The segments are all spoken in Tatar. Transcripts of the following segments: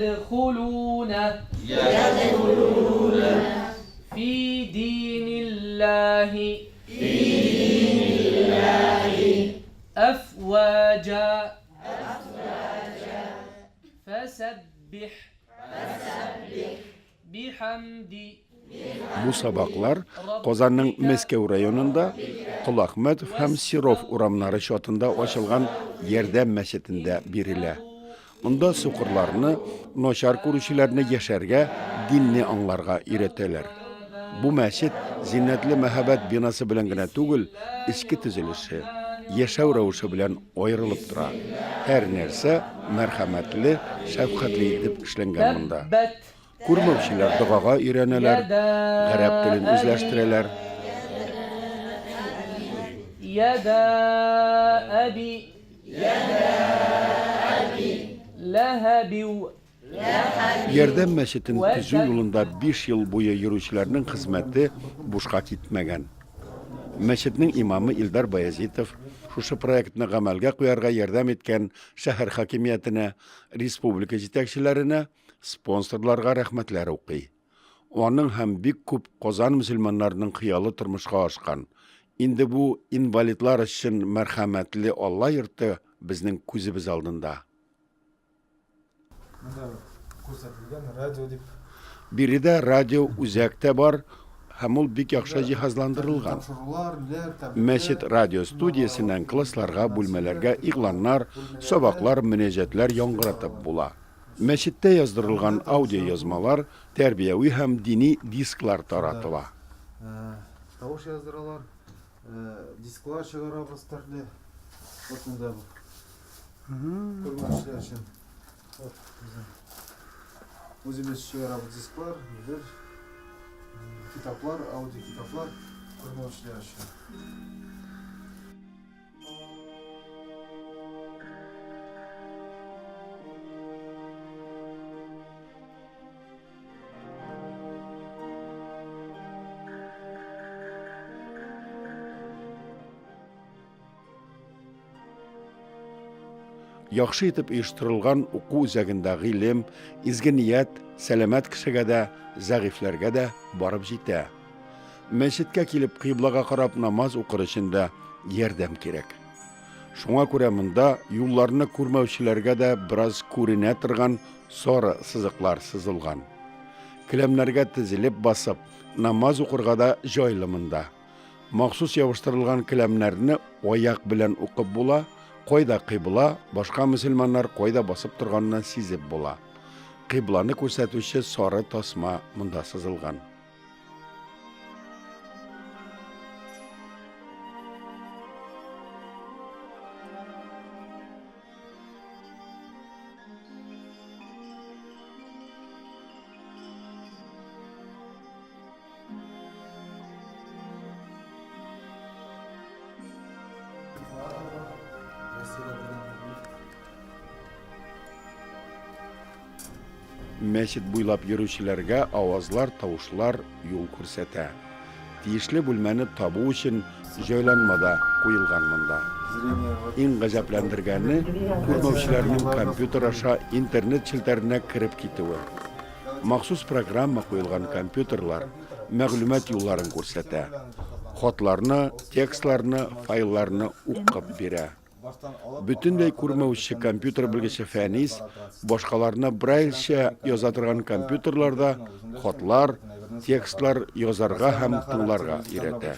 يدخلون في دين الله أفواجا فسبح بحمد. Bu sabaklar Qozanның Meskev rayonunda Qul Ahmedov hem Sirov uramları şotunda açılgan Yerdem Meşitinde birile. Onda sukurlarını, noşar kuruşilerini yaşarga, dinni anlarga ireteler. Bu meşit zinnetli mehabet binası bilen gine tugul, içki tüzülüşü, yaşav ravuşu bilen ayrılıp dura. Her nerse merhametli, şefkatli edip işlengen bunda. Kurmavşiler duaga ireneler, garab tilin üzleştireler. Yada abi lehebiv. Yerdem Meşit'in tüzü yolunda 5 yıl boyu yürüyüşlerinin hizmeti boşqa gitmegen. Meşit'nin imamı İldar Bayazitov şu proyektini gamelge koyarga yardım etken şehir hakimiyetine, respublika yetekçilerine, sponsorlarga rahmetler okuy. Onun hem bik köp Qozan müslümanlarının kıyalı turmuşqa aşkan. Indi bu invalidlar için merhametli Allah yurtu bizning ko'zimiz aldında. Biride radyo uzakta var, hem ol bik yaxşı cihazlandırılgan. Meşit radyo studiyasinden klaslarga, bölmelerge iğlanlar, sabaklar, münecetler yangıratıp bula. Meşitte yazdırılgan audio yazmalar, terbiyevi hem dini disklar taratıla. Tavuş yazdıralar, disklar çıkarabız tarlı. Bakımda bu. Kurmaçlar için. Özümüz çıkarabız disklar, kitaplar, audio kitaplar, kurmaçlar için. Yaxşı etip uyuşturulgan oku üzerinde ilim, izgi niyet, selamet kişiге de, zayıflarga da barıp jite. Meşitke kilip kıyblaga qarab namaz oqırışında yerdem kerek. Şuna göre mında yollarını kurmavçilerge de biraz көріне тұрған sonra sızıklar sızılgan. Kilemlerge tizilip basıp namaz oqırga da joylımında. Maxsus yavıştırılgan kilemlerini oyak bilen okup bula, Qoyda qibla, başqa müslümanlar qoyda basıp turgandan sizip bula. Qiblani ko'rsatuvchi sarı tasma munda sızılgan. Meşit buylap yürüyüşlerge avazlar, tavuşlar yol ko'rsata. Tiyişli bölmeni tabu için joylanmada koyulgan mında. En gazaplandırganı kurmavçilerinin kompüter aşağı internet çilterine kirip kitivi. Maxsus programma koyulgan kompüterlar мәгълүмат yollarını ko'rsata. Xotlarını, tekstlarını, fayllarını o'qib bera. Bütünley kurmavchi kompüter bilgisi Fənis, başqalarına brailçe yazatırgan kompüterlarda xotlar, tekstlar yazarga hem tыңларга öğrete.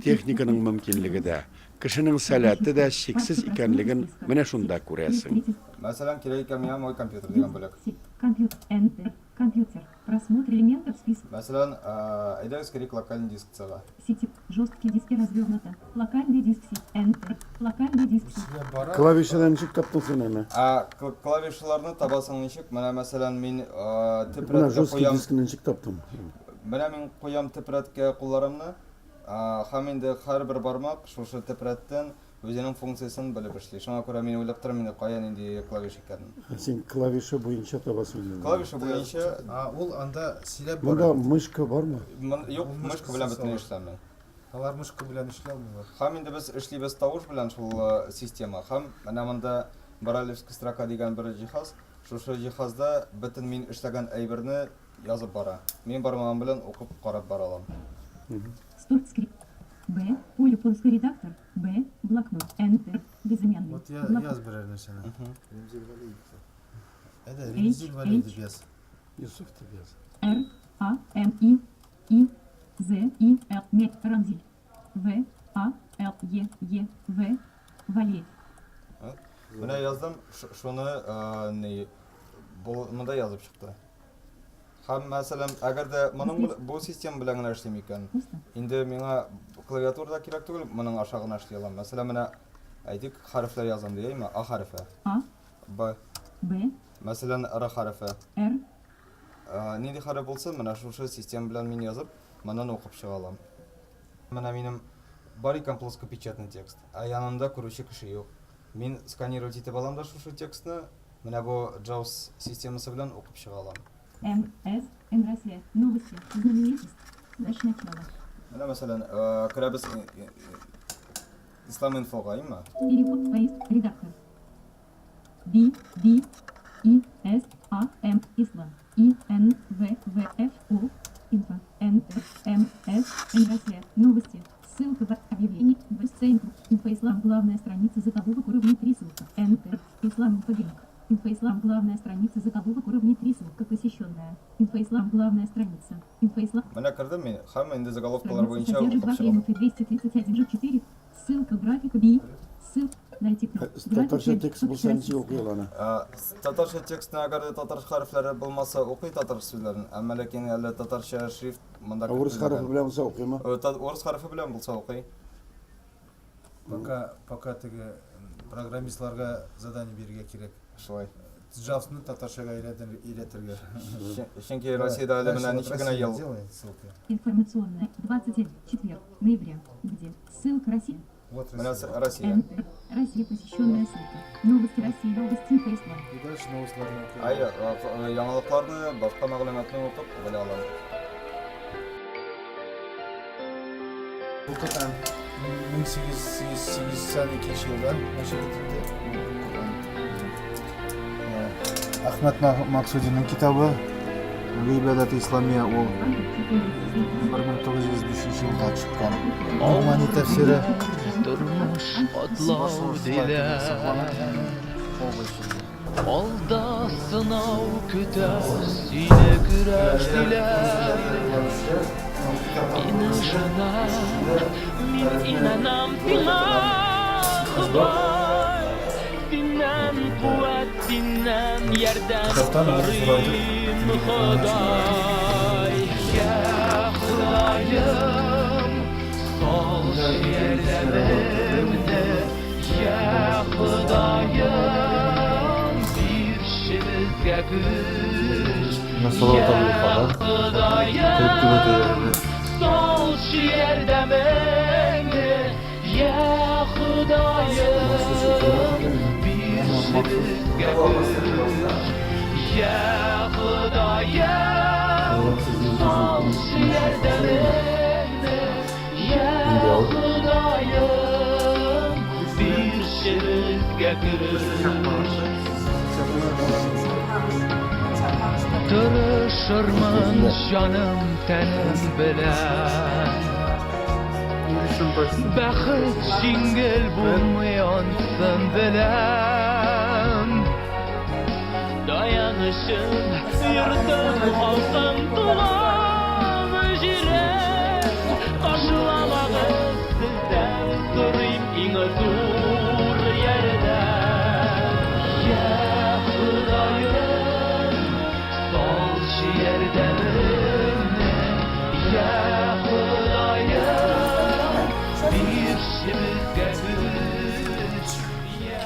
Texnikanın mümkünlüğü de, kişinin salati de şeksiz ikenligin mene şunda көресің. Mesela kireyken ya moj kompüter degan bölek. Компьютер. Просмотр элементов списка. Mesela ayda керек локальный диск цела. Сетик. Жесткий диски развернуто. Локальный диск сеть. Enter. Локальный диск сеть. Klavişeden çık taptın sen hemen. Klavişlarını tabasın nişik. Mana mesela men Buna tepretke жесткий koyam. diskinden çık taptım. Mana men koyam tepretke kullarımны. Ham endi har bir barmoq şoşu tepretten özünün funksiyasını bilip işleydi. Şuna göre men o'ylab turman endi qayan endi klavish ekanini. Sen klavişe boyunca tabasın. Klavish bo'yicha ol anda silab Bunda mışka var mı? yo'q, mishka bilan bitin ishlayman. Алар мышка bilan ishlay olmaydi. Ham endi biz ishlaymiz tovush bilan shul sistema. Ham mana bunda Baralevskiy stroka degan bir jihoz. Шушы җиһазда бөтен мин эшләгән әйберне язып бара. Мин бармагым белән укып карап бара алам. Стортскрипт. Б. Поле польский редактор. Б. Блокнот. Enter. Безымянный. Вот Блокнот. yaz birer нәрсені. Ремзил Валиев yaz. Юсуф деп яз. Р. А. М. И. И. З. И. Л. Мет. Рамзиль. В. А. Л. Е. Е. В. Валиев. Менә яздым, шуны монда язып чыкты. Һәм мәсәлән, әгәр дә моның бу система белән генә эшлим икән, Пусто. инде миңа клавиатурада кирәк түгел, моның аша гына эшли алам. Мәсәлән, менә әйтик, хәрефләр язам дияме? А хәрефе, А. Б, Б. мәсәлән, Р хәрефе. Р. Нинди хәреф булса, менә шушы система белән мин язып, моннан укып чыга алам. Менә минем бар икән плоскопечатный текст, ә янымда күрүче кеше юк. Мин сканировать итеп алам да шушы текстны, менә бу JAWS системасы белән укып чыга алам. М. С. Н. Россия. Новости. Знаменитость. Дальше начало. Менә мәсәлән, керәбез Ислам инфога, имма? Перевод. Поиск. Редактор. B. B. I. S. A. M. Ислам. I. N. В. В. F. O. Инфо. Н. М. С. Н. Россия. Новости. Ссылка в объявлении. Инфо. Инфоислам. Главная страница заголовок уровня 3 ссылка. Enter. Ислам инфобинг. Инфоислам. Главная страница заголовок уровня 3 ссылка посещенная. Инфоислам. Главная страница. Инфоислам. Менә кердем мин, һәм инде заголовкалар Страница буенча содержит укып 2 чыгам. клиента 231 G4. Ссылка графика B. Ссылка. Найти Татарча текст булса ничек укый ала аны? Татарча текстны әгәр дә татар хәрефләре булмаса укый татар сүзләрен, әмма ләкин әле татарча шрифт монда Урыс хәрефе белән булса укыймы? Урыс хәрефе белән булса укый. Пока теге программистларга задание берергә кирәк. Шулай. Джавсны татарчага өйрәтергә. Чөнки Россиядә әле менә ничек генә ел. Ссылка. Информационная. 24 ноября. Где? Ссылка Россия. Вот Менә Россия. Россия. Enter. Россия посещенная ссылка. Новости России. Новости Инфоислам. И дальше новостларны укый. Ай, яңалыкларны, башка мәгълүматны укып белә алам. Бу Кытан 1882 елда мәчет ителде. Ахмад Максудинның китабы Гыйбадат Исламия ул 1905 елда чыккан. Алмани тәфсире Durmuş atlav dile Alda sınav küter Sine güreş dile İnanışına Min inanam dile Hıvay Dinden kuvvet dinden Yerden sarayım Hıday Ya Hıdayım Sol yerlerimde Ya Hıdayım Bir şirizge güç Ya Hıdayım Sol yerlerimde Ya Hıdayım Bir şirizge güç Ya Hıdayım Sol yerlerimde Ya Hıdayım bir şerizge güç Tırışırmın canım tenim bilen Bəxit jingil bulmayansın bilen Dayanışım yurtum halkım tuğam jiren Karşılamağız sizden durayım iňe dur yerde Ya Hıdayım sol şu yerden Ya Hıdayım bir şibizge güç Ya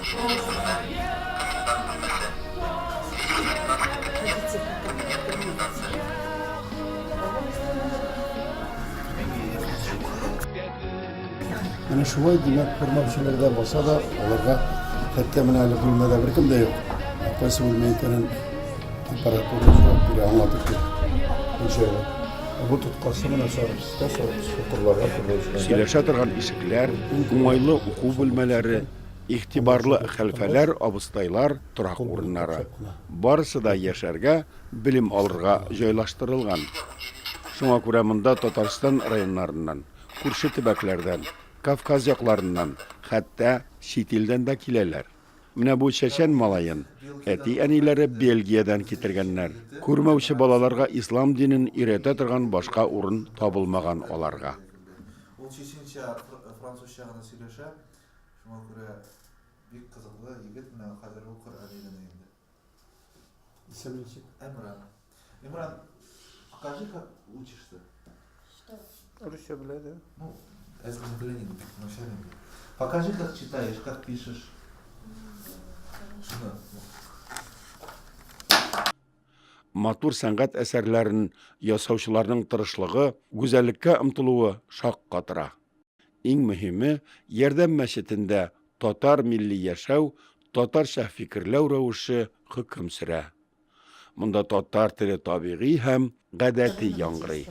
Hıdayım Менә шулай димәк, күрмәүчеләрдә булса да, аларга хәтта менә әле бүлмәдә беркем дә юк. Кайсы бүлмә икәнен температура җавап бирә, аңлатып бирә. Иншалла. Бу тоткасы менә сорырларга туры. Сөйләшә торган ишекләр, уңайлы уку бүлмәләре, Игътибарлы хәлфәләр, абыстайлар торак урыннары. Барысы да яшәргә, белем алырга җайлаштырылган. Шуңа күрә монда Татарстан районнарыннан, күрше төбәкләрдән, Кавказ якларыннан, хәтта чит илдән дә киләләр. Менә бу чәчән малаен әти-әниләре Бельгиядән китергәннәр. Күрмәүче балаларга ислам динен өйрәтә торган башка урын табылмаган аларга. Ул чеченчә, французча гына сөйләшә. Шуңа күрә бик кызыклы егет, менә хәзер укыр әлегә инде. Эмран. Эмран, покажи, как учишься. Русча беләде. Ну, это не блин, покажи, как читаешь, как пишешь. Матур сәнгать әсәрләрен ясаучыларның тырышлыгы, гүзәллеккә омтылуы шаккатыра. Иң мөһиме, Ярдәм мәчетендә татар милли яшәү, татарча фикерләү рәвеше хөкем сөрә. Монда татар теле табигый һәм гадәти яңгырый.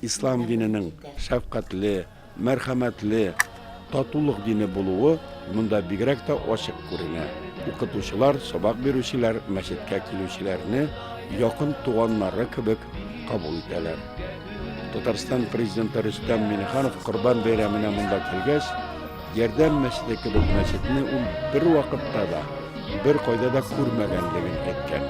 Ислам диненең шәфкатьле, мәрхәмәтле, татулык дине булуы монда бигрәк тә ачык күренә. Укытучылар, сабак бирүчеләр мәчеткә килүчеләрне якын туганнары кебек кабул итәләр. Татарстан президенты Рөстәм Миңнеханов Корбан бәйрәменә монда килгәч, Ярдәм мәчете кебек мәчетне ул бер вакытта да, бер кайда да күрмәгәнлеген әйткән.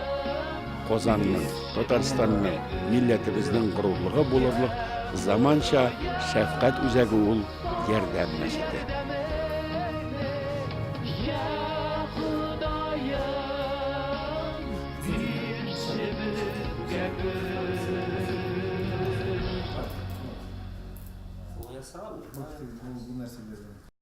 Казанның, Татарстанның, милләтебезнең горурлыгы булырлык заманча шәфкать үзәге ул Ярдәм мәчете. Bu нәрселерден.